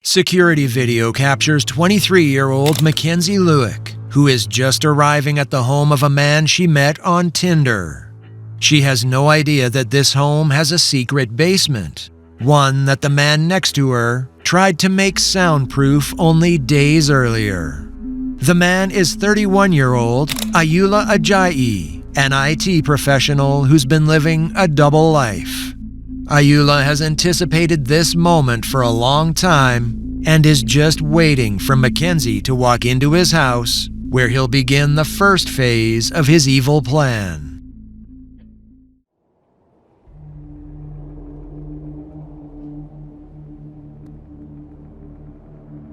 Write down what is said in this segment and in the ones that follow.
Security video captures 23-year-old Mackenzie Lueck, who is just arriving at the home of a man she met on Tinder. She has no idea that this home has a secret basement, one that the man next to her tried to make soundproof only days earlier. The man is 31-year-old Ayula Aayi, an IT professional who's been living a double life. Ayula has anticipated this moment for a long time and is just waiting for Mackenzie to walk into his house, where he'll begin the first phase of his evil plan.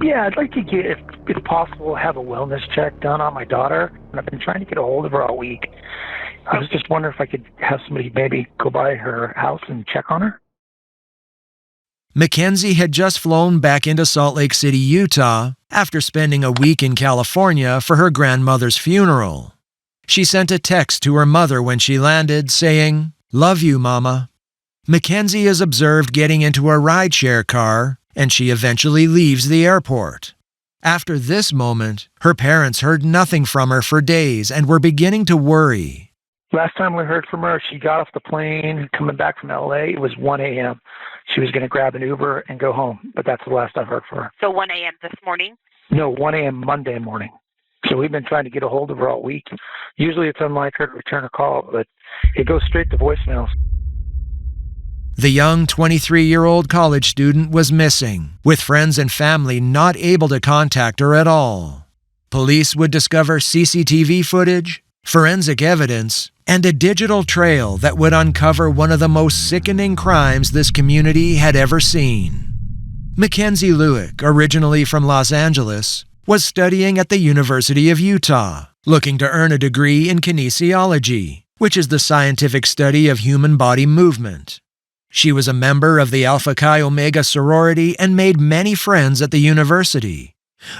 Yeah, I'd like to get, if possible, have a wellness check done on my daughter. I've been trying to get a hold of her all week. I was just wondering if I could have somebody maybe go by her house and check on her. Mackenzie had just flown back into Salt Lake City, Utah, after spending a week in California for her grandmother's funeral. She sent a text to her mother when she landed saying, "Love you, Mama." Mackenzie is observed getting into a rideshare car, and she eventually leaves the airport. After this moment, her parents heard nothing from her for days and were beginning to worry. Last time we heard from her, she got off the plane coming back from LA. It was 1 a.m. She was going to grab an Uber and go home, but that's the last I've heard from her. So 1 a.m. this morning? No, 1 a.m. Monday morning. So we've been trying to get a hold of her all week. Usually it's unlike her to return a call, but it goes straight to voicemails. The young 23-year-old college student was missing, with friends and family not able to contact her at all. Police would discover CCTV footage, forensic evidence, and a digital trail that would uncover one of the most sickening crimes this community had ever seen. Mackenzie Lueck, originally from Los Angeles, was studying at the University of Utah, looking to earn a degree in kinesiology, which is the scientific study of human body movement. She was a member of the Alpha Chi Omega sorority and made many friends at the university.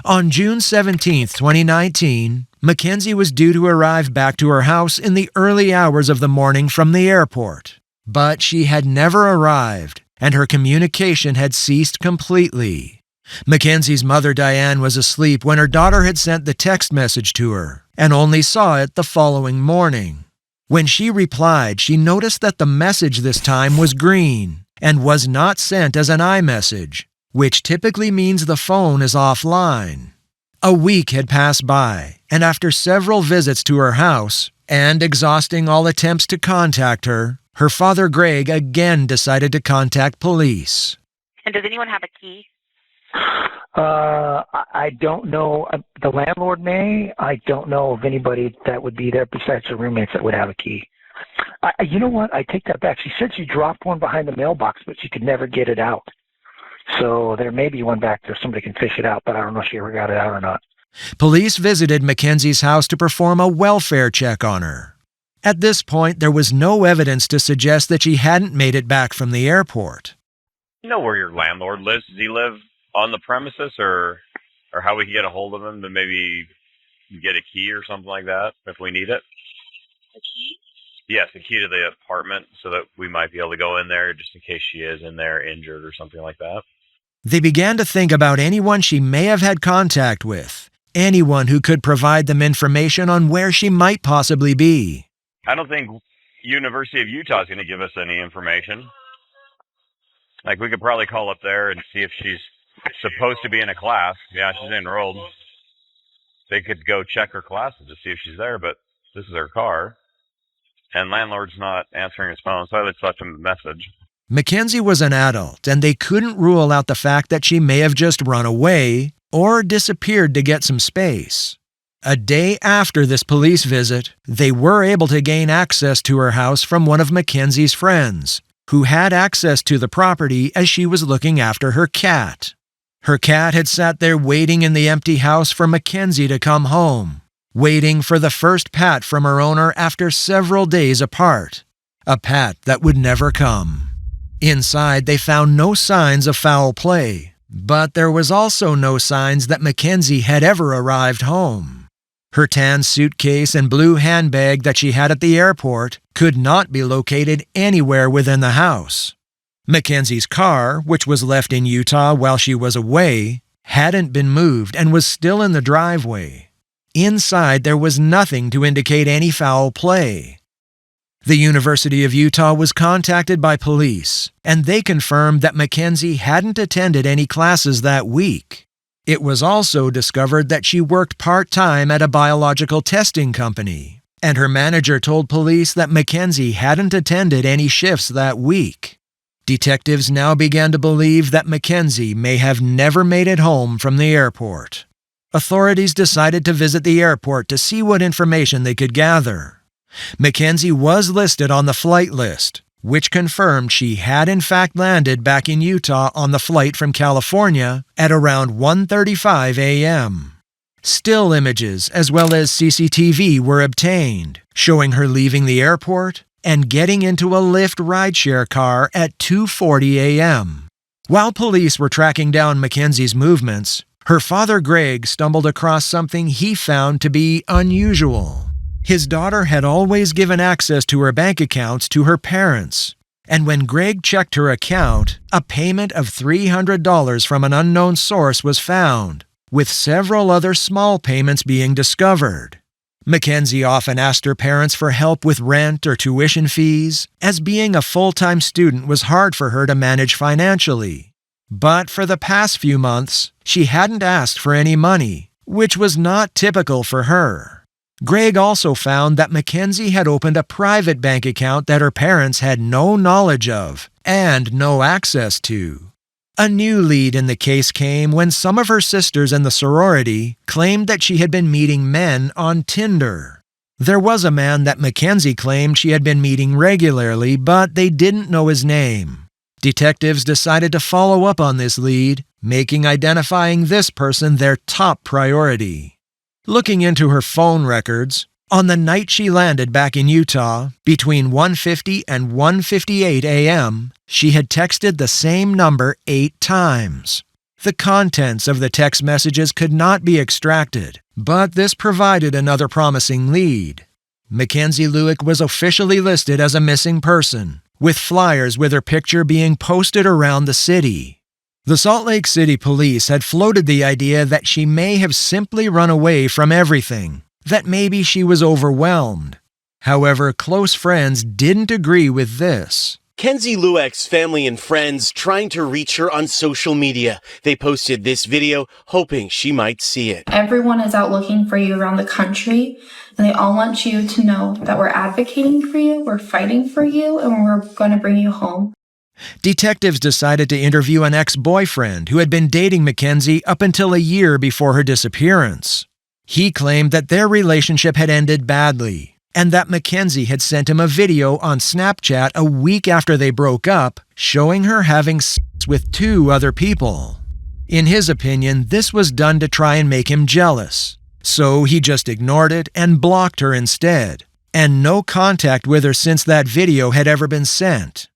On June 17, 2019, Mackenzie was due to arrive back to her house in the early hours of the morning from the airport. But she had never arrived, and her communication had ceased completely. Mackenzie's mother, Diane, was asleep when her daughter had sent the text message to her, and only saw it the following morning. When she replied, she noticed that the message this time was green and was not sent as an iMessage, which typically means the phone is offline. A week had passed by, and after several visits to her house and exhausting all attempts to contact her, her father Greg again decided to contact police. And does anyone have a key? I don't know. The landlord may. I don't know of anybody that would be there besides her roommates that would have a key. You know what? I take that back. She said she dropped one behind the mailbox, but she could never get it out. So there may be one back there. Somebody can fish it out, but I don't know if she ever got it out or not. Police visited Mackenzie's house to perform a welfare check on her. At this point, there was no evidence to suggest that she hadn't made it back from the airport. You know where your landlord lives? Does he live on the premises, or how we can get a hold of him to maybe get a key or something like that if we need it? A key? Yes, a key to the apartment so that we might be able to go in there just in case she is in there injured or something like that. They began to think about anyone she may have had contact with, anyone who could provide them information on where she might possibly be. I don't think University of Utah is going to give us any information. Like, we could probably call up there and see if she's supposed to be in a class. Yeah, she's enrolled. They could go check her classes to see if she's there, but this is her car. And landlord's not answering his phone, so I just left him a message. Mackenzie was an adult, and they couldn't rule out the fact that she may have just run away or disappeared to get some space. A day after this police visit, they were able to gain access to her house from one of Mackenzie's friends, who had access to the property as she was looking after her cat. Her cat had sat there waiting in the empty house for Mackenzie to come home, waiting for the first pat from her owner after several days apart, a pat that would never come. Inside, they found no signs of foul play, but there was also no signs that Mackenzie had ever arrived home. Her tan suitcase and blue handbag that she had at the airport could not be located anywhere within the house. Mackenzie's car, which was left in Utah while she was away, hadn't been moved and was still in the driveway. Inside, there was nothing to indicate any foul play. The University of Utah was contacted by police, and they confirmed that Mackenzie hadn't attended any classes that week. It was also discovered that she worked part-time at a biological testing company, and her manager told police that Mackenzie hadn't attended any shifts that week. Detectives now began to believe that Mackenzie may have never made it home from the airport. Authorities decided to visit the airport to see what information they could gather. Mackenzie was listed on the flight list, which confirmed she had in fact landed back in Utah on the flight from California at around 1:35 a.m. Still images as well as CCTV were obtained, showing her leaving the airport and getting into a Lyft rideshare car at 2:40 a.m. While police were tracking down Mackenzie's movements, her father Greg stumbled across something he found to be unusual. His daughter had always given access to her bank accounts to her parents, and when Greg checked her account, a payment of $300 from an unknown source was found, with several other small payments being discovered. Mackenzie often asked her parents for help with rent or tuition fees, as being a full-time student was hard for her to manage financially. But for the past few months, she hadn't asked for any money, which was not typical for her. Greg also found that Mackenzie had opened a private bank account that her parents had no knowledge of and no access to. A new lead in the case came when some of her sisters in the sorority claimed that she had been meeting men on Tinder. There was a man that Mackenzie claimed she had been meeting regularly, but they didn't know his name. Detectives decided to follow up on this lead, making identifying this person their top priority. Looking into her phone records, on the night she landed back in Utah, between 1:50 and 1:58 a.m., she had texted the same number 8 times. The contents of the text messages could not be extracted, but this provided another promising lead. Mackenzie Lueck was officially listed as a missing person, with flyers with her picture being posted around the city. The Salt Lake City police had floated the idea that she may have simply run away from everything, that maybe she was overwhelmed. However, close friends didn't agree with this. Mackenzie Lueck's family and friends trying to reach her on social media. They posted this video hoping she might see it. Everyone is out looking for you around the country, and they all want you to know that we're advocating for you, we're fighting for you, and we're going to bring you home. Detectives decided to interview an ex-boyfriend who had been dating Mackenzie up until a year before her disappearance. He claimed that their relationship had ended badly, and that Mackenzie had sent him a video on Snapchat a week after they broke up, showing her having sex with 2 other people. In his opinion, this was done to try and make him jealous, so he just ignored it and blocked her instead, and no contact with her since that video had ever been sent.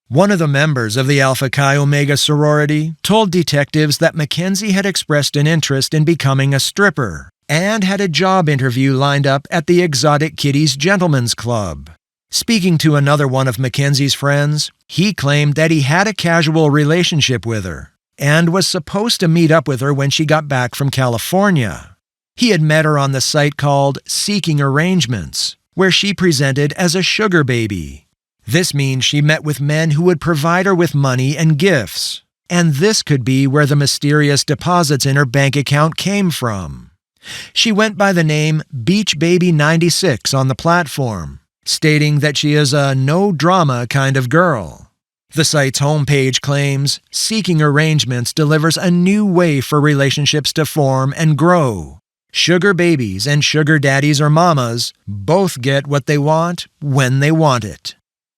One of the members of the Alpha Chi Omega sorority told detectives that Mackenzie had expressed an interest in becoming a stripper and had a job interview lined up at the Exotic Kitties Gentlemen's Club. Speaking to another one of Mackenzie's friends, he claimed that he had a casual relationship with her and was supposed to meet up with her when she got back from California. He had met her on the site called Seeking Arrangements, where she presented as a sugar baby. This means she met with men who would provide her with money and gifts, and this could be where the mysterious deposits in her bank account came from. She went by the name Beach Baby 96 on the platform, stating that she is a no-drama kind of girl. The site's homepage claims Seeking Arrangements delivers a new way for relationships to form and grow. Sugar babies and sugar daddies or mamas both get what they want when they want it.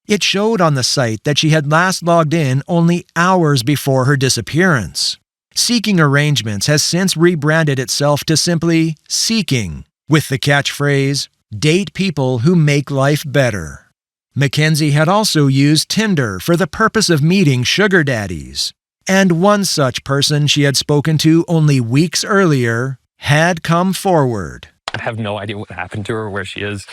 It showed on the site that she had last logged in only hours before her disappearance. Seeking Arrangements has since rebranded itself to simply Seeking, with the catchphrase, "Date people who make life better." Mackenzie had also used Tinder for the purpose of meeting sugar daddies, and one such person she had spoken to only weeks earlier had come forward. I have no idea what happened to her, where she is.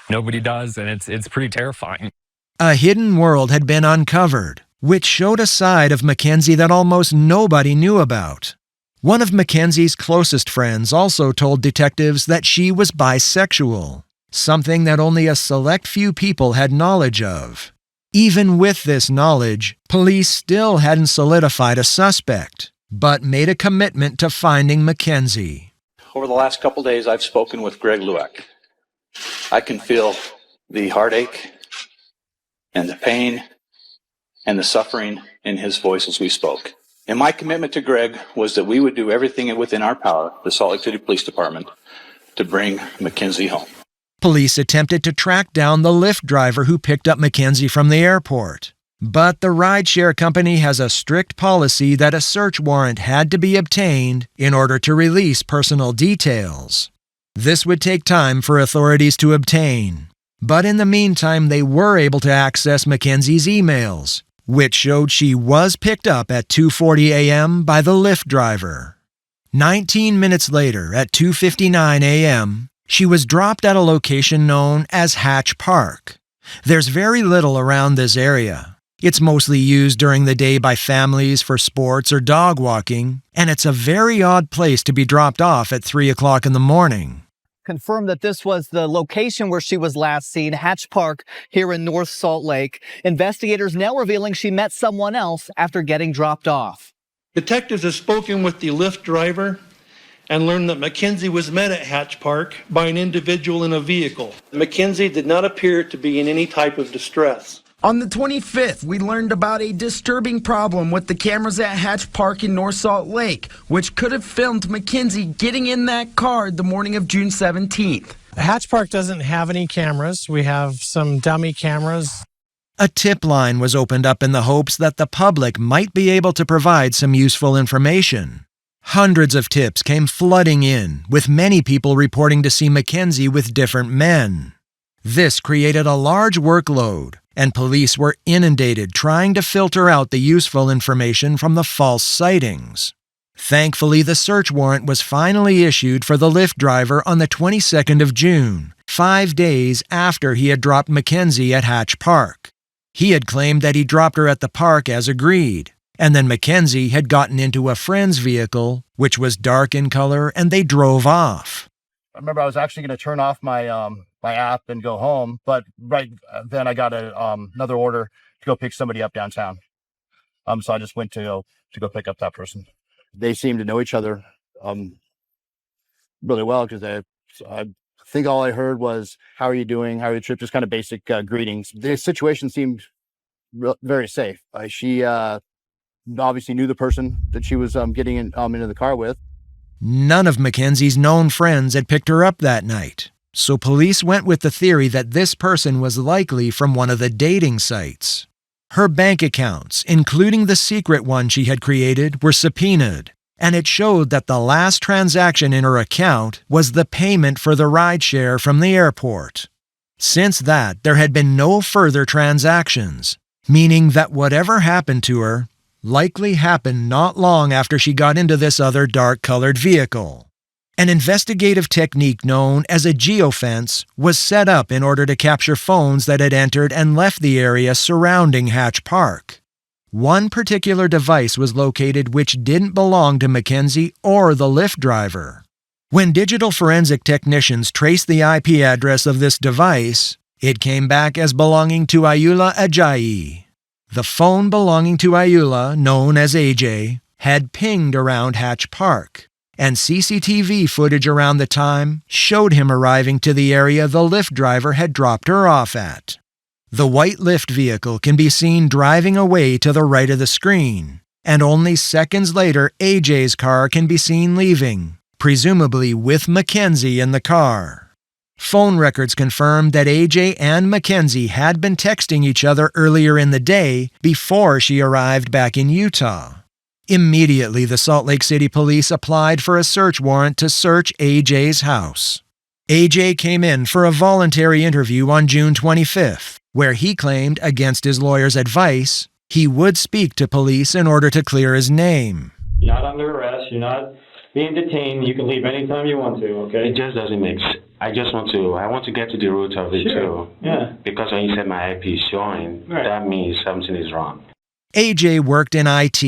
Nobody does, and it's pretty terrifying. A hidden world had been uncovered, which showed a side of Mackenzie that almost nobody knew about. One of Mackenzie's closest friends also told detectives that she was bisexual, something that only a select few people had knowledge of. Even with this knowledge, police still hadn't solidified a suspect, but made a commitment to finding Mackenzie. Over the last couple days, I've spoken with Greg Lueck. I can feel the heartache and the pain and the suffering in his voice as we spoke. And my commitment to Greg was that we would do everything within our power, the Salt Lake City Police Department, to bring Mackenzie home. Police attempted to track down the Lyft driver who picked up Mackenzie from the airport. But the rideshare company has a strict policy that a search warrant had to be obtained in order to release personal details. This would take time for authorities to obtain. But in the meantime, they were able to access Mackenzie's emails, which showed she was picked up at 2:40 a.m. by the Lyft driver. 19 minutes later, at 2:59 a.m., she was dropped at a location known as Hatch Park. There's very little around this area. It's mostly used during the day by families for sports or dog walking, and it's a very odd place to be dropped off at 3 o'clock in the morning. Confirmed that this was the location where she was last seen, Hatch Park, here in North Salt Lake. Investigators now revealing she met someone else after getting dropped off. Detectives have spoken with the Lyft driver and learned that Mackenzie was met at Hatch Park by an individual in a vehicle. Mackenzie did not appear to be in any type of distress. On the 25th, we learned about a disturbing problem with the cameras at Hatch Park in North Salt Lake, which could have filmed Mackenzie getting in that car the morning of June 17th. Hatch Park doesn't have any cameras. We have some dummy cameras. A tip line was opened up in the hopes that the public might be able to provide some useful information. Hundreds of tips came flooding in, with many people reporting to see Mackenzie with different men. This created a large workload, and police were inundated trying to filter out the useful information from the false sightings. Thankfully, the search warrant was finally issued for the Lyft driver on the 22nd of June, 5 days after he had dropped Mackenzie at Hatch Park. He had claimed that he dropped her at the park as agreed, and then Mackenzie had gotten into a friend's vehicle, which was dark in color, and they drove off. I remember I was actually going to turn off my my app and go home, but right then I got another order to go pick somebody up downtown. So I just went to go pick up that person. They seemed to know each other really well, because I think all I heard was, "How are you doing? How are your trip?" Just kind of basic greetings. The situation seemed very safe. She obviously knew the person that she was getting into the car with. None of Mackenzie's known friends had picked her up that night, so police went with the theory that this person was likely from one of the dating sites. Her bank accounts, including the secret one she had created, were subpoenaed, and it showed that the last transaction in her account was the payment for the rideshare from the airport. Since that, there had been no further transactions, meaning that whatever happened to her likely happened not long after she got into this other dark-colored vehicle. An investigative technique known as a geofence was set up in order to capture phones that had entered and left the area surrounding Hatch Park. One particular device was located which didn't belong to Mackenzie or the Lyft driver. When digital forensic technicians traced the IP address of this device, it came back as belonging to Ayula Aayi. The phone belonging to Ayula, known as AJ, had pinged around Hatch Park, and CCTV footage around the time showed him arriving to the area the Lyft driver had dropped her off at. The white Lyft vehicle can be seen driving away to the right of the screen, and only seconds later AJ's car can be seen leaving, presumably with Mackenzie in the car. Phone records confirmed that AJ and Mackenzie had been texting each other earlier in the day before she arrived back in Utah. Immediately, the Salt Lake City police applied for a search warrant to search AJ's house. AJ came in for a voluntary interview on June 25th, where he claimed, against his lawyer's advice, he would speak to police in order to clear his name. You're not under arrest. You're not being detained. You can leave anytime you want to, okay? It just doesn't make sense. I want to get to the root of it too. Yeah. Because when you said my IP is showing, that means something is wrong. AJ worked in IT.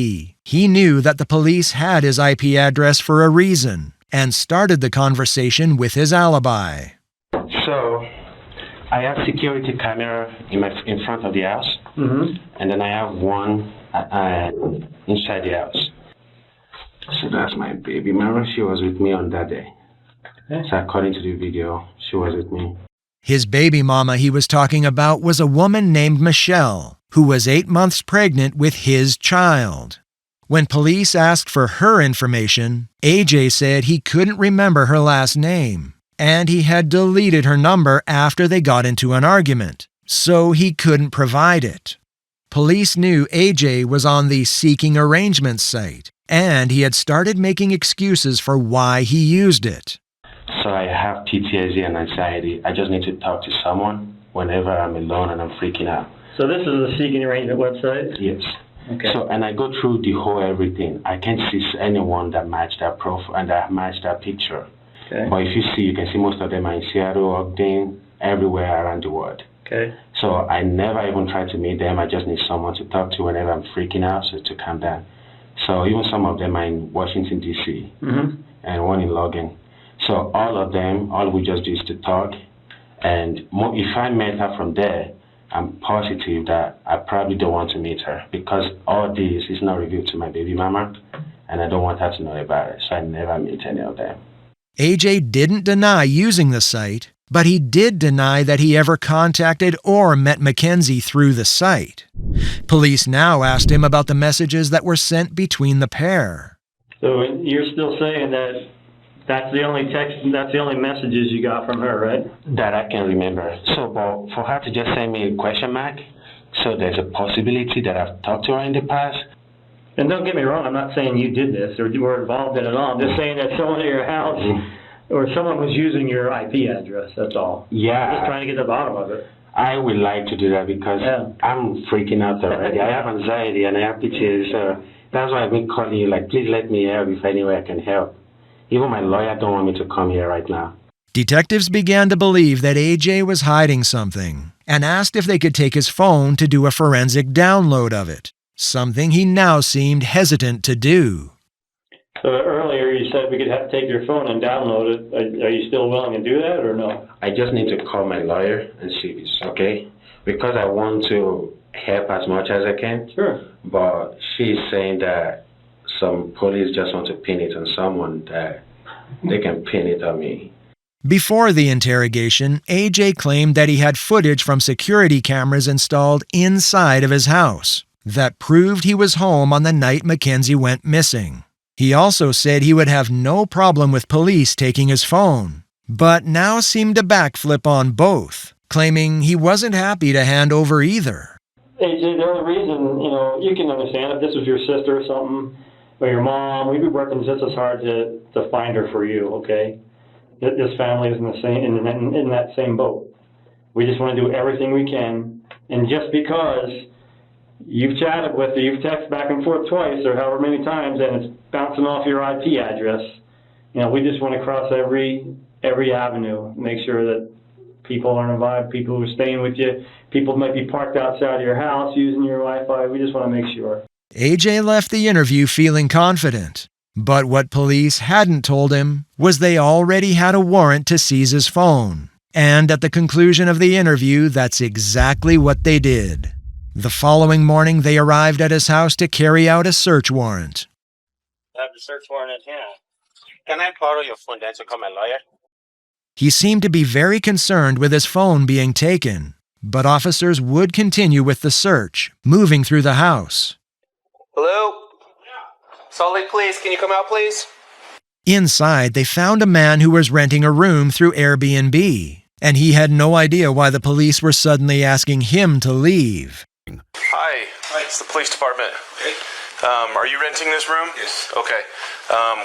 He knew that the police had his IP address for a reason and started the conversation with his alibi. So, I have security camera in front of the house, and then I have one inside the house. So that's my baby mama. She was with me on that day. So according to the video, she was with me. His baby mama he was talking about was a woman named Michelle, who was 8 months pregnant with his child. When police asked for her information, AJ said he couldn't remember her last name, and he had deleted her number after they got into an argument, so he couldn't provide it. Police knew AJ was on the Seeking Arrangements site, and he had started making excuses for why he used it. So I have PTSD and anxiety. I just need to talk to someone whenever I'm alone and I'm freaking out. So this is a Seeking Arrangement website? Yes. Okay. So, and I go through the whole everything. I can't see anyone that matched that profile and that matched that picture. Okay. But if you see, you can see most of them are in Seattle, Ogden, everywhere around the world. Okay. So I never even try to meet them. I just need someone to talk to whenever I'm freaking out, so to calm down. So even some of them are in Washington, D.C. And one in Logan. So all of them, all we just do is to talk. And if I met her from there, I'm positive that I probably don't want to meet her because all this is not revealed to my baby mama, and I don't want her to know about it. So I never meet any of them. AJ didn't deny using the site, but he did deny that he ever contacted or met Mackenzie through the site. Police now asked him about the messages that were sent between the pair. So you're still saying that that's the only text, that's the only messages you got from her, right? That I can remember. So, but for her to just send me a question mark, so there's a possibility that I've talked to her in the past. And don't get me wrong, I'm not saying you did this or you were involved in it at all. I'm just saying that someone at your house or someone was using your IP address, that's all. Yeah. I'm just trying to get to the bottom of it. I would like to do that because I'm freaking out already. I have anxiety and I have PTSD, so that's why I've been calling you, like, please let me help if any way I can help. Even my lawyer don't want me to come here right now. Detectives began to believe that AJ was hiding something and asked if they could take his phone to do a forensic download of it, something he now seemed hesitant to do. So earlier you said we could take your phone and download it. Are you still willing to do that or no? I just need to call my lawyer and see if it's okay, because I want to help as much as I can. Sure. But she's saying that some police just want to pin it on someone that they can pin it on me. Before the interrogation, AJ claimed that he had footage from security cameras installed inside of his house that proved he was home on the night Mackenzie went missing. He also said he would have no problem with police taking his phone, but now seemed to backflip on both, claiming he wasn't happy to hand over either. AJ, the only reason, you can understand if this was your sister or something, or your mom, we'd be working just as hard to find her for you, okay? This family is in that same boat. We just want to do everything we can, and just because you've chatted with her, you've texted back and forth twice or however many times, and it's bouncing off your IP address, we just want to cross every avenue, make sure that people aren't involved, people who are staying with you, people might be parked outside of your house using your Wi-Fi. We just want to make sure. AJ left the interview feeling confident, but what police hadn't told him was they already had a warrant to seize his phone. And at the conclusion of the interview, that's exactly what they did. The following morning, they arrived at his house to carry out a search warrant. I have the search warrant in here. Can I borrow your phone then to call my lawyer? He seemed to be very concerned with his phone being taken, but officers would continue with the search, moving through the house. Hello? Salt Lake Police, can you come out, please? Inside, they found a man who was renting a room through Airbnb, and he had no idea why the police were suddenly asking him to leave. Hi, it's the police department. Okay. Are you renting this room? Yes. Okay.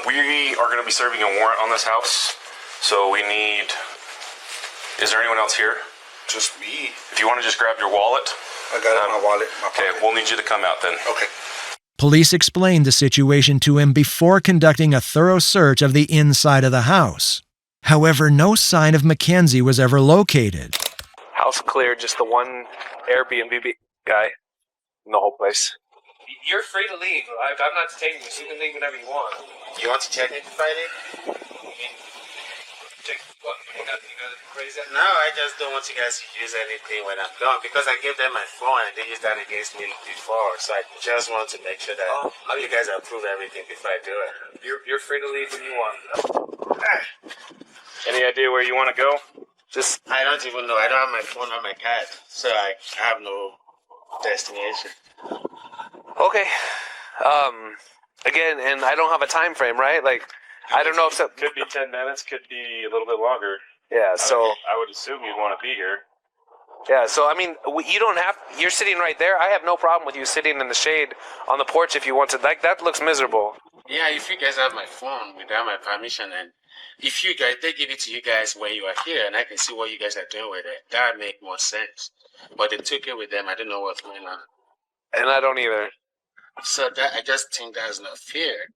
We are going to be serving a warrant on this house, so we need... Is there anyone else here? Just me. If you want to just grab your wallet. I got it in my wallet. Okay, we'll need you to come out then. Okay. Police explained the situation to him before conducting a thorough search of the inside of the house. However, no sign of Mackenzie was ever located. House clear, just the one Airbnb guy in the whole place. You're free to leave. I'm not detaining you, so you can leave whenever you want. You want to check it Friday? No, I just don't want you guys to use anything when I'm gone because I gave them my phone and they used that against me before. So I just want to make sure that you guys approve everything before I do it. You're free to leave when you want. Any idea where you want to go? I don't even know. I don't have my phone or my card, so I have no destination. Okay. Again, and I don't have a time frame, right? Like, I don't know if that could be 10 minutes, could be a little bit longer. Yeah, so I would assume you'd want to be here. Yeah, so I mean, you don't have. You're sitting right there. I have no problem with you sitting in the shade on the porch if you want to. Like, that looks miserable. Yeah, if you guys have my phone without my permission, and if you guys they give it to you guys when you are here, and I can see what you guys are doing with it, that would make more sense. But they took it with them. I don't know what's going on. And I don't either. So I just think that's not fair.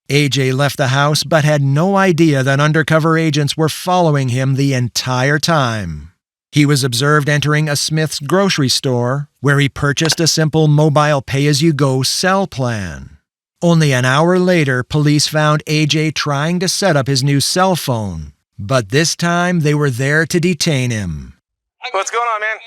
AJ left the house but had no idea that undercover agents were following him the entire time. He was observed entering a Smith's grocery store where he purchased a simple mobile pay-as-you-go cell plan. Only an hour later, police found AJ trying to set up his new cell phone, but this time they were there to detain him. What's going on, man?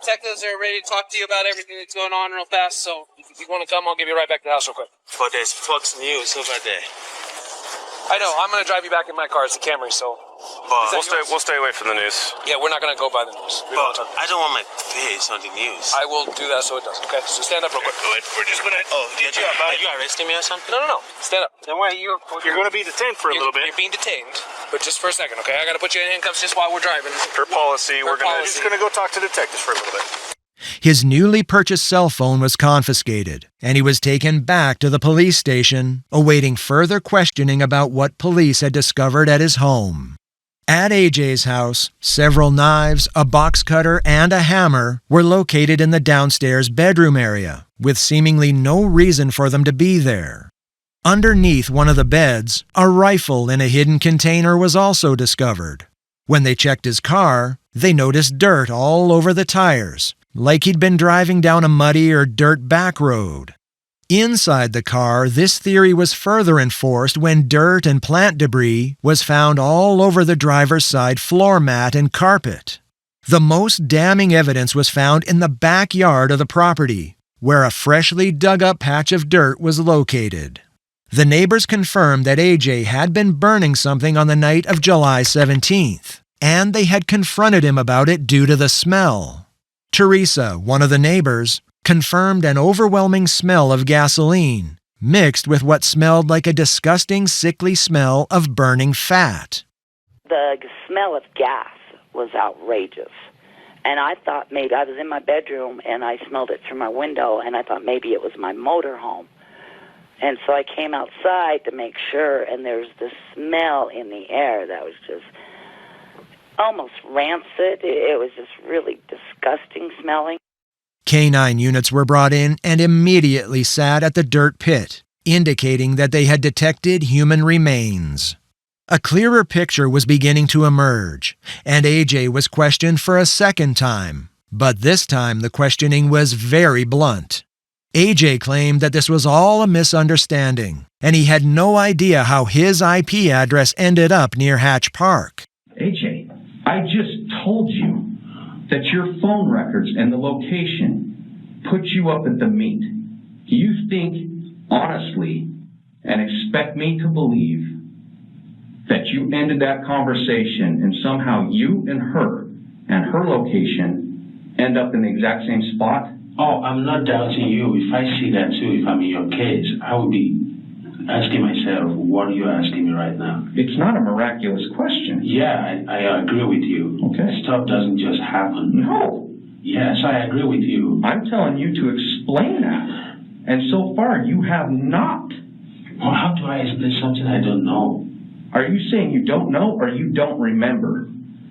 Detectives are ready to talk to you about everything that's going on real fast, so if you want to come, I'll give you right back to the house real quick. But there's Fox News over there. I know, I'm going to drive you back in my car. It's a Camry, so... But We'll stay away from the news. Yeah, we're not going to go by the news. But I don't want my face on the news. I will do that so it doesn't, okay? So stand up real quick. We're just going to... Oh, are you arresting me or something? No. Stand up. Then why you're going to be detained for a little bit. You're being detained, but just for a second, okay? I got to put you in handcuffs just while we're driving. Per policy, we're just going to go talk to detectives for a little bit. His newly purchased cell phone was confiscated, and he was taken back to the police station, awaiting further questioning about what police had discovered at his home. At AJ's house, several knives, a box cutter, and a hammer were located in the downstairs bedroom area, with seemingly no reason for them to be there. Underneath one of the beds, a rifle in a hidden container was also discovered. When they checked his car, they noticed dirt all over the tires, like he'd been driving down a muddy or dirt back road. Inside the car, this theory was further enforced when dirt and plant debris was found all over the driver's side floor mat and carpet. The most damning evidence was found in the backyard of the property, where a freshly dug-up patch of dirt was located. The neighbors confirmed that AJ had been burning something on the night of July 17th, and they had confronted him about it due to the smell. Teresa, one of the neighbors, confirmed an overwhelming smell of gasoline, mixed with what smelled like a disgusting, sickly smell of burning fat. The smell of gas was outrageous. And I thought maybe I was in my bedroom and I smelled it through my window, and I thought maybe it was my motorhome. And so I came outside to make sure, and there's this smell in the air that was just almost rancid. It was just really disgusting smelling. Canine units were brought in and immediately sat at the dirt pit, indicating that they had detected human remains. A clearer picture was beginning to emerge, and AJ was questioned for a second time, but this time the questioning was very blunt. AJ claimed that this was all a misunderstanding, and he had no idea how his IP address ended up near Hatch Park. AJ, I just told you that your phone records and the location put you up at the meet. Do you think honestly and expect me to believe that you ended that conversation and somehow you and her location end up in the exact same spot? Oh, I'm not doubting you. If I see that too, if I'm in your case, I would be asking myself, what are you asking me right now? It's not a miraculous question. Yeah, I agree with you. Okay. Stuff doesn't just happen. No. Yes, I agree with you. I'm telling you to explain that. And so far, you have not. Well, how do I explain something I don't know? Are you saying you don't know or you don't remember?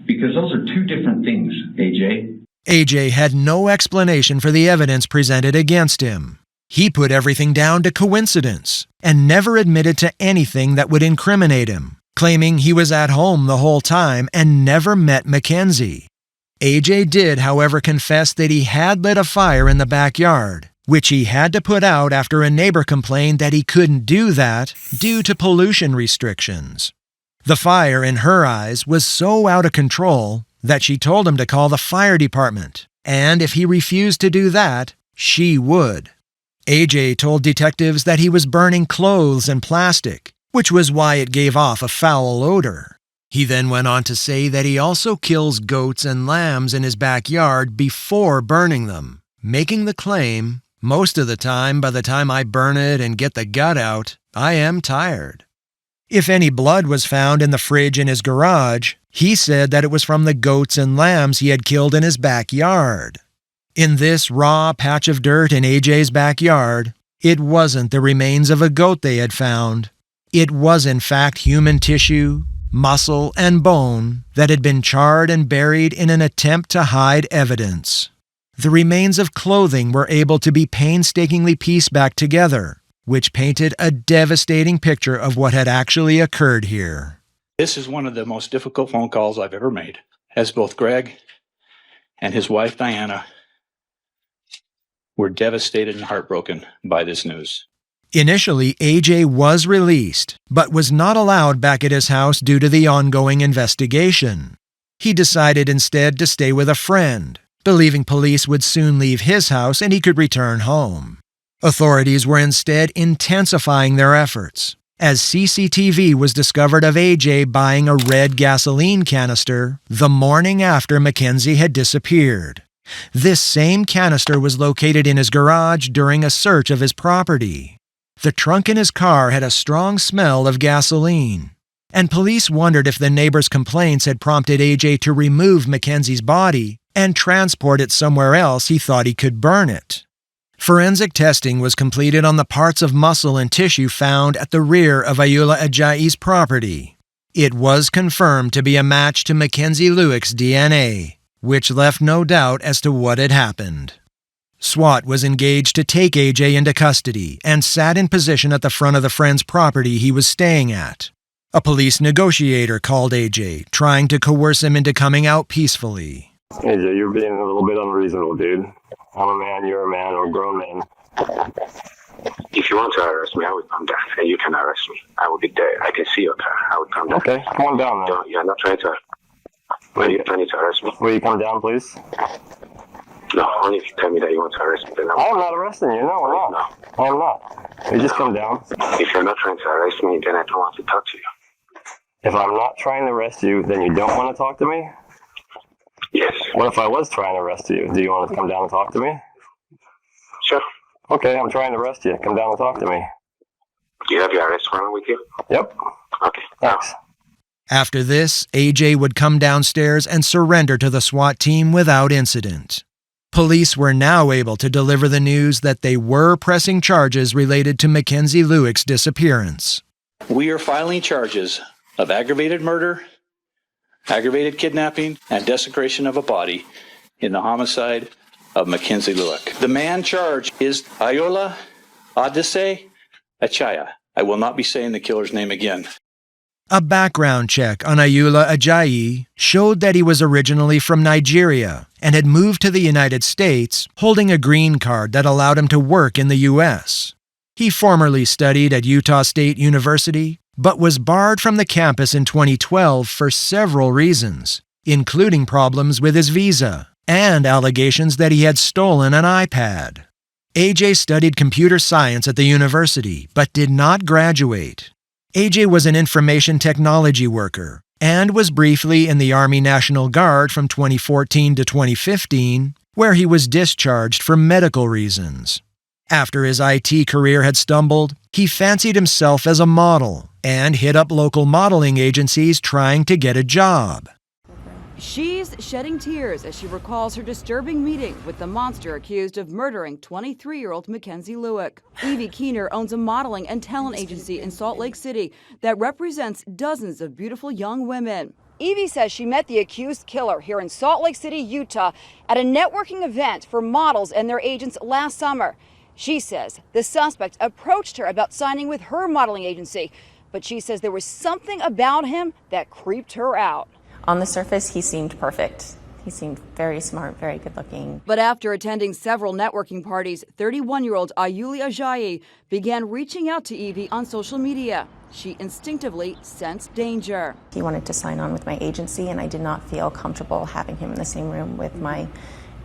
Because those are two different things, AJ. AJ had no explanation for the evidence presented against him. He put everything down to coincidence and never admitted to anything that would incriminate him, claiming he was at home the whole time and never met Mackenzie. AJ did, however, confess that he had lit a fire in the backyard which he had to put out after a neighbor complained that he couldn't do that due to pollution restrictions. The fire, in her eyes, was so out of control that she told him to call the fire department, and if he refused to do that, she would. AJ told detectives that he was burning clothes and plastic, which was why it gave off a foul odor. He then went on to say that he also kills goats and lambs in his backyard before burning them, making the claim, "Most of the time, by the time I burn it and get the gut out, I am tired." If any blood was found in the fridge in his garage, he said that it was from the goats and lambs he had killed in his backyard. In this raw patch of dirt in AJ's backyard, it wasn't the remains of a goat they had found. It was in fact human tissue, muscle, and bone that had been charred and buried in an attempt to hide evidence. The remains of clothing were able to be painstakingly pieced back together, which painted a devastating picture of what had actually occurred here. This is one of the most difficult phone calls I've ever made, as both Greg and his wife Diana were devastated and heartbroken by this news. Initially, AJ was released, but was not allowed back at his house due to the ongoing investigation. He decided instead to stay with a friend, believing police would soon leave his house and he could return home. Authorities were instead intensifying their efforts, as CCTV was discovered of AJ buying a red gasoline canister the morning after Mackenzie had disappeared. This same canister was located in his garage during a search of his property. The trunk in his car had a strong smell of gasoline, and police wondered if the neighbor's complaints had prompted AJ to remove Mackenzie's body and transport it somewhere else he thought he could burn it. Forensic testing was completed on the parts of muscle and tissue found at the rear of Ayula Aayi's property. It was confirmed to be a match to Mackenzie Lueck's DNA, which left no doubt as to what had happened. SWAT was engaged to take AJ into custody and sat in position at the front of the friend's property he was staying at. A police negotiator called AJ, trying to coerce him into coming out peacefully. AJ, you're being a little bit unreasonable, dude. I'm a man, you're a man, we're a grown man. If you want to arrest me, I would come down. And you can arrest me. I will be there. I can see your car. I would come down. Okay, come on down then. You're not trying to... Are you trying to arrest me? Will you come down, please? No, only if you tell me that you want to arrest me. Then I'm not arresting you. No, I'm not. No. I'm not. You just come down. If you're not trying to arrest me, then I don't want to talk to you. If I'm not trying to arrest you, then you don't want to talk to me? Yes. What if I was trying to arrest you? Do you want to come down and talk to me? Sure. Okay, I'm trying to arrest you. Come down and talk to me. Do you have your arrest warrant with you? Yep. Okay. Thanks. After this, AJ would come downstairs and surrender to the SWAT team without incident. Police were now able to deliver the news that they were pressing charges related to Mackenzie Lueck's disappearance. We are filing charges of aggravated murder, aggravated kidnapping, and desecration of a body in the homicide of Mackenzie Lueck. The man charged is Ayula Aayi. I will not be saying the killer's name again. A background check on Ayula Aayi showed that he was originally from Nigeria and had moved to the United States holding a green card that allowed him to work in the U.S. He formerly studied at Utah State University, but was barred from the campus in 2012 for several reasons, including problems with his visa and allegations that he had stolen an iPad. AJ studied computer science at the university, but did not graduate. AJ was an information technology worker and was briefly in the Army National Guard from 2014 to 2015, where he was discharged for medical reasons. After his IT career had stumbled, he fancied himself as a model and hit up local modeling agencies trying to get a job. She's shedding tears as she recalls her disturbing meeting with the monster accused of murdering 23-year-old Mackenzie Lueck. Evie Keener owns a modeling and talent agency in Salt Lake City that represents dozens of beautiful young women. Evie says she met the accused killer here in Salt Lake City, Utah, at a networking event for models and their agents last summer. She says the suspect approached her about signing with her modeling agency, but she says there was something about him that creeped her out. On the surface, he seemed perfect. He seemed very smart, very good looking. But after attending several networking parties, 31-year-old Ayula Aayi began reaching out to Evie on social media. She instinctively sensed danger. He wanted to sign on with my agency, and I did not feel comfortable having him in the same room with my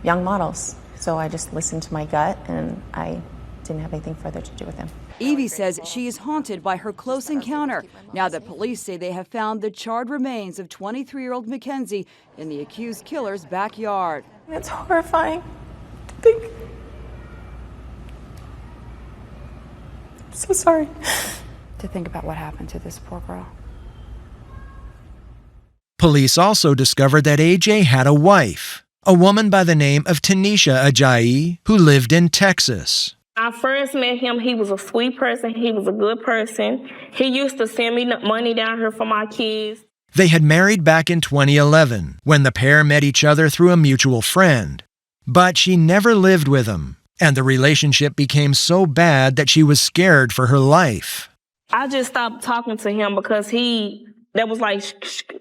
young models. So I just listened to my gut, and I didn't have anything further to do with him. Evie says she is haunted by her close encounter now that police say they have found the charred remains of 23-year-old Mackenzie in the accused killer's backyard. It's horrifying to think. I'm so sorry. To think about what happened to this poor girl. Police also discovered that AJ had a wife, a woman by the name of Tanisha Ajayi, who lived in Texas. I first met him, he was a sweet person, he was a good person. He used to send me money down here for my kids. They had married back in 2011, when the pair met each other through a mutual friend. But she never lived with him, and the relationship became so bad that she was scared for her life. I just stopped talking to him because that was like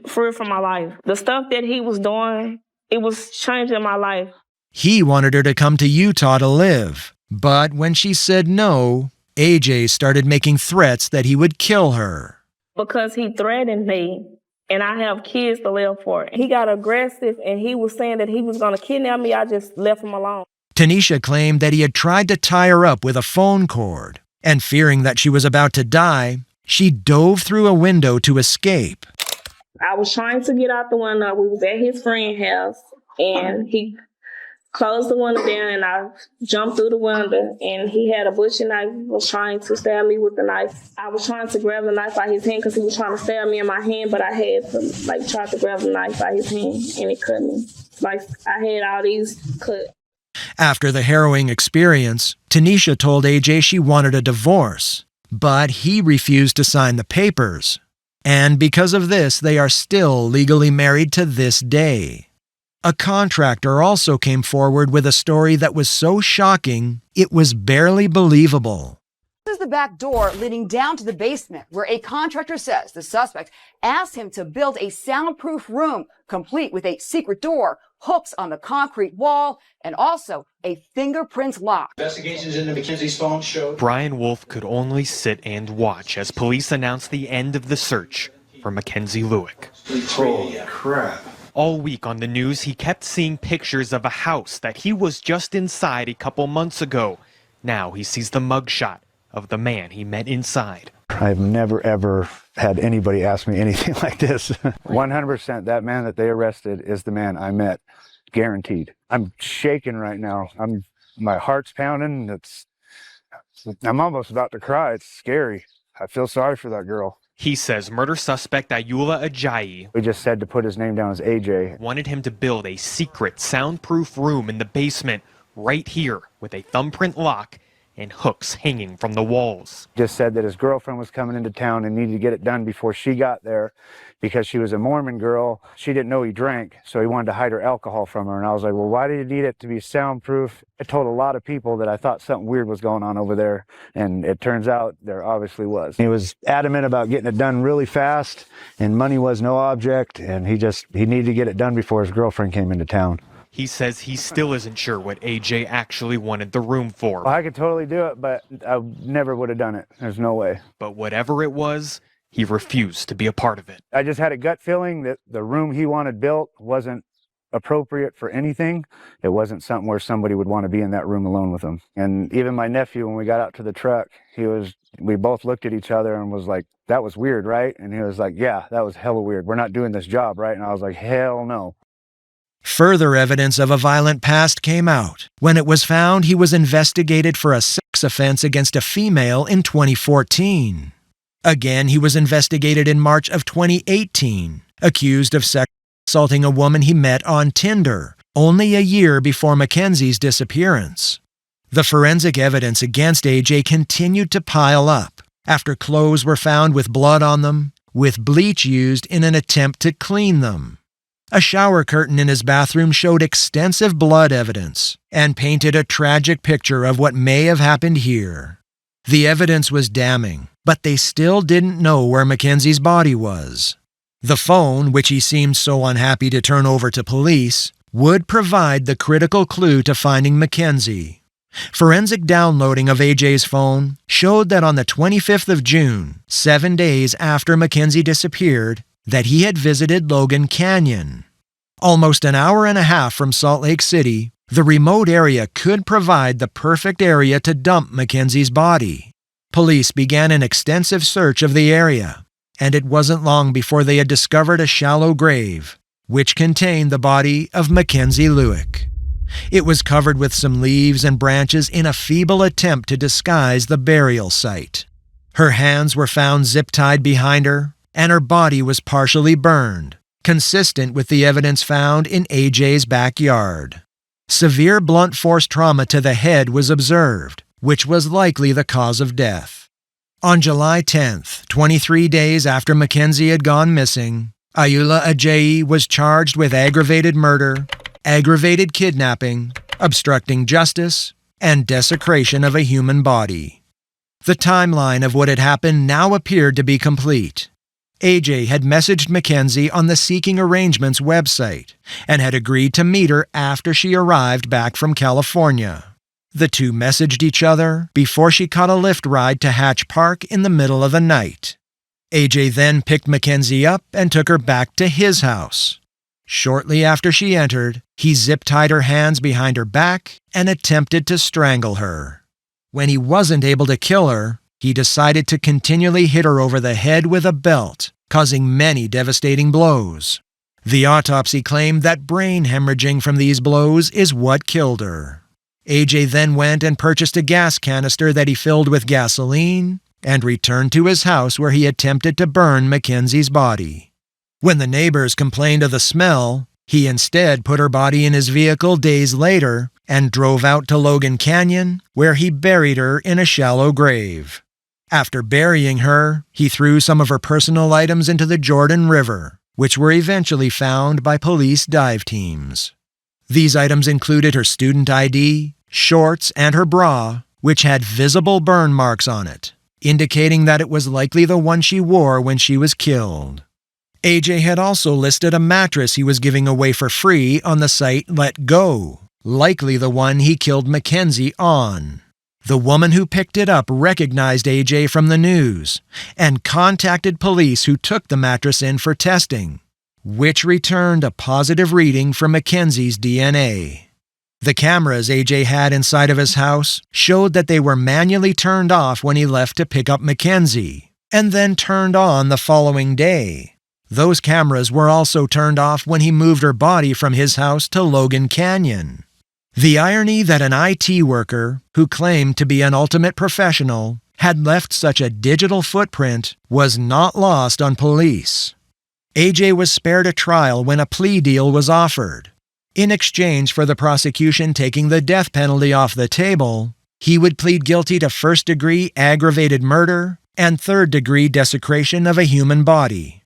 free from my life. The stuff that he was doing, it was changing my life. He wanted her to come to Utah to live. But when she said no, AJ started making threats that he would kill her. Because he threatened me, and I have kids to live for. He got aggressive, and he was saying that he was going to kidnap me. I just left him alone. Tanisha claimed that he had tried to tie her up with a phone cord, and fearing that she was about to die, she dove through a window to escape. I was trying to get out the window. We was at his friend's house, and he closed the window down, and I jumped through the window, and he had a butcher knife, was trying to stab me with the knife. I was trying to grab the knife out his hand because he was trying to stab me in my hand, but I had to try to grab the knife out his hand, and it cut me. I had all these cuts. After the harrowing experience, Tanisha told AJ she wanted a divorce, but he refused to sign the papers. And because of this, they are still legally married to this day. A contractor also came forward with a story that was so shocking, it was barely believable. This is the back door leading down to the basement, where a contractor says the suspect asked him to build a soundproof room, complete with a secret door, hooks on the concrete wall, and also a fingerprint lock. Investigations into Mackenzie's phone showed Brian Wolf could only sit and watch as police announced the end of the search for Mackenzie Lueck. Holy crap. All week on the news, he kept seeing pictures of a house that he was just inside a couple months ago. Now he sees the mugshot of the man he met inside. I've never, ever had anybody ask me anything like this. 100% that man that they arrested is the man I met. Guaranteed. I'm shaking right now. My heart's pounding. I'm almost about to cry. It's scary. I feel sorry for that girl. He says murder suspect Ayula Aayi, we just said to put his name down as AJ, wanted him to build a secret soundproof room in the basement right here with a thumbprint lock and hooks hanging from the walls. Just said that his girlfriend was coming into town and needed to get it done before she got there because she was a Mormon girl. She didn't know he drank, so he wanted to hide her alcohol from her. And I was like, well, why do you need it to be soundproof? I told a lot of people that I thought something weird was going on over there, and it turns out there obviously was. He was adamant about getting it done really fast, and money was no object, and he needed to get it done before his girlfriend came into town. He says he still isn't sure what AJ actually wanted the room for. Well, I could totally do it, but I never would have done it. There's no way. But whatever it was, he refused to be a part of it. I just had a gut feeling that the room he wanted built wasn't appropriate for anything. It wasn't something where somebody would want to be in that room alone with him. And even my nephew, when we got out to the truck, we both looked at each other and was like, that was weird, right? And he was like, yeah, that was hella weird. We're not doing this job, right? And I was like, hell no. Further evidence of a violent past came out when it was found he was investigated for a sex offense against a female in 2014. Again, he was investigated in March of 2018, accused of sexually assaulting a woman he met on Tinder, only a year before Mackenzie's disappearance. The forensic evidence against AJ continued to pile up after clothes were found with blood on them, with bleach used in an attempt to clean them. A shower curtain in his bathroom showed extensive blood evidence and painted a tragic picture of what may have happened here. The evidence was damning, but they still didn't know where Mackenzie's body was. The phone, which he seemed so unhappy to turn over to police, would provide the critical clue to finding Mackenzie. Forensic downloading of AJ's phone showed that on the 25th of June, 7 days after Mackenzie disappeared, that he had visited Logan Canyon. Almost an hour and a half from Salt Lake City, the remote area could provide the perfect area to dump Mackenzie's body. Police began an extensive search of the area, and it wasn't long before they had discovered a shallow grave, which contained the body of Mackenzie Lueck. It was covered with some leaves and branches in a feeble attempt to disguise the burial site. Her hands were found zip-tied behind her, and her body was partially burned, consistent with the evidence found in AJ's backyard. Severe blunt force trauma to the head was observed, which was likely the cause of death. On July 10th, 23 days after Mackenzie had gone missing, Ayula Aayi was charged with aggravated murder, aggravated kidnapping, obstructing justice, and desecration of a human body. The timeline of what had happened now appeared to be complete. AJ had messaged Mackenzie on the Seeking Arrangements website and had agreed to meet her after she arrived back from California. The two messaged each other before she caught a Lyft ride to Hatch Park in the middle of the night. AJ then picked Mackenzie up and took her back to his house. Shortly after she entered, he zip-tied her hands behind her back and attempted to strangle her. When he wasn't able to kill her, he decided to continually hit her over the head with a belt, causing many devastating blows. The autopsy claimed that brain hemorrhaging from these blows is what killed her. AJ then went and purchased a gas canister that he filled with gasoline and returned to his house where he attempted to burn Mackenzie's body. When the neighbors complained of the smell, he instead put her body in his vehicle days later and drove out to Logan Canyon, where he buried her in a shallow grave. After burying her, he threw some of her personal items into the Jordan River, which were eventually found by police dive teams. These items included her student ID, shorts, and her bra, which had visible burn marks on it, indicating that it was likely the one she wore when she was killed. AJ had also listed a mattress he was giving away for free on the site Let Go, likely the one he killed Mackenzie on. The woman who picked it up recognized AJ from the news and contacted police who took the mattress in for testing, which returned a positive reading for Mackenzie's DNA. The cameras AJ had inside of his house showed that they were manually turned off when he left to pick up Mackenzie, and then turned on the following day. Those cameras were also turned off when he moved her body from his house to Logan Canyon. The irony that an IT worker, who claimed to be an ultimate professional, had left such a digital footprint was not lost on police. AJ was spared a trial when a plea deal was offered. In exchange for the prosecution taking the death penalty off the table, he would plead guilty to first-degree aggravated murder and third-degree desecration of a human body.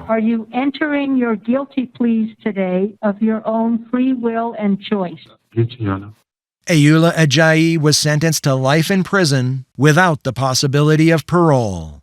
Are you entering your guilty pleas today of your own free will and choice? Ayula Aayi was sentenced to life in prison without the possibility of parole.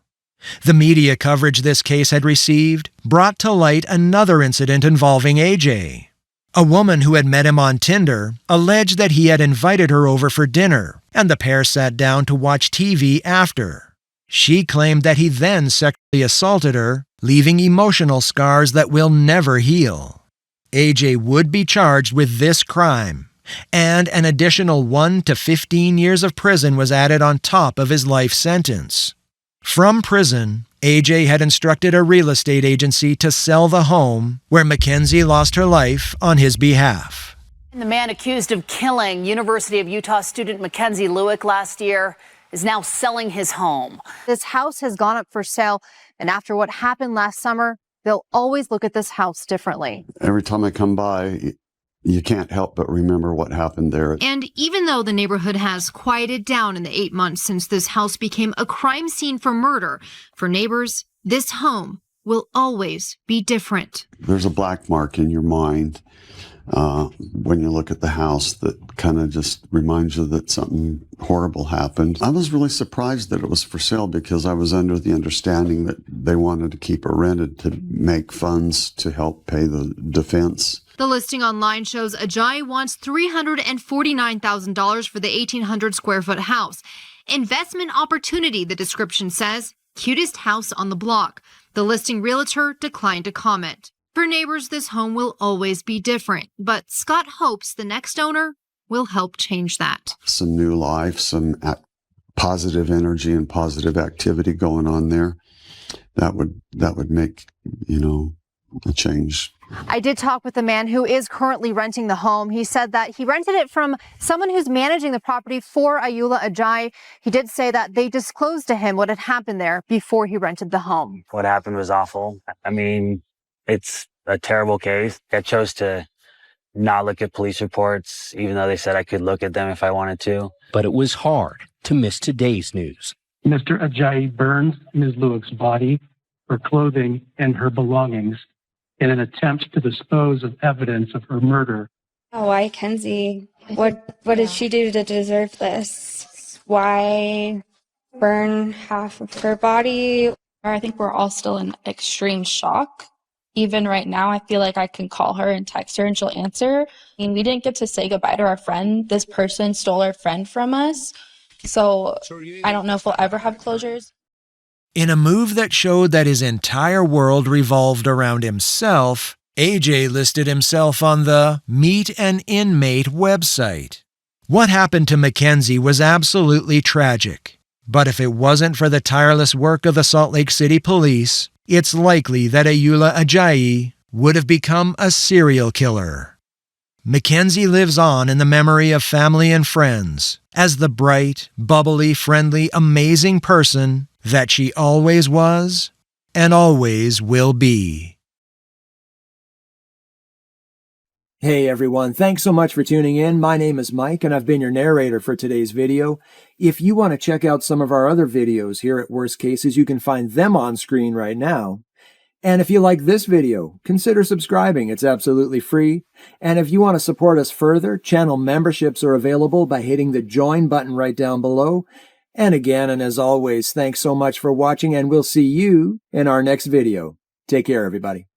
The media coverage this case had received brought to light another incident involving AJ. A woman who had met him on Tinder alleged that he had invited her over for dinner, and the pair sat down to watch TV after. She claimed that he then sexually assaulted her, leaving emotional scars that will never heal. AJ would be charged with this crime, and an additional 1 to 15 years of prison was added on top of his life sentence. From prison, AJ had instructed a real estate agency to sell the home where Mackenzie lost her life on his behalf. The man accused of killing University of Utah student Mackenzie Lueck last year is now selling his home. This house has gone up for sale, and after what happened last summer, they'll always look at this house differently. Every time I come by, you can't help but remember what happened there. And even though the neighborhood has quieted down in the 8 months since this house became a crime scene for murder, for neighbors, this home will always be different. There's a black mark in your mind when you look at the house that kind of just reminds you that something horrible happened. I was really surprised that it was for sale because I was under the understanding that they wanted to keep it rented to make funds to help pay the defense. The listing online shows Aayi wants $349,000 for the 1,800 square foot house. Investment opportunity, the description says. Cutest house on the block. The listing realtor declined to comment. For neighbors, this home will always be different, but Scott hopes the next owner will help change that. Some new life, some positive energy and positive activity going on there. That would make, a change. I did talk with the man who is currently renting the home. He said that he rented it from someone who's managing the property for Ayula Aayi. He did say that they disclosed to him what had happened there before he rented the home. What happened was awful. I mean, it's a terrible case. I chose to not look at police reports, even though they said I could look at them if I wanted to. But it was hard to miss today's news. Mr. Aayi burned Ms. Lueck's body, her clothing, and her belongings in an attempt to dispose of evidence of her murder. Oh, why, Mackenzie? What did she do to deserve this? Why burn half of her body? I think we're all still in extreme shock. Even right now, I feel like I can call her and text her and she'll answer. I mean, we didn't get to say goodbye to our friend. This person stole our friend from us. So I don't know if we'll ever have closures. In a move that showed that his entire world revolved around himself, AJ listed himself on the Meet an Inmate website. What happened to Mackenzie was absolutely tragic. But if it wasn't for the tireless work of the Salt Lake City police, it's likely that Ayula Aayi would have become a serial killer. Mackenzie lives on in the memory of family and friends as the bright, bubbly, friendly, amazing person that she always was and always will be. Hey everyone, thanks so much for tuning in. My name is Mike and I've been your narrator for today's video. If you want to check out some of our other videos here at Worst Cases, you can find them on screen right now. And if you like this video, consider subscribing. It's absolutely free. And if you want to support us further, channel memberships are available by hitting the join button right down below. And again, and as always, thanks so much for watching and we'll see you in our next video. Take care, everybody.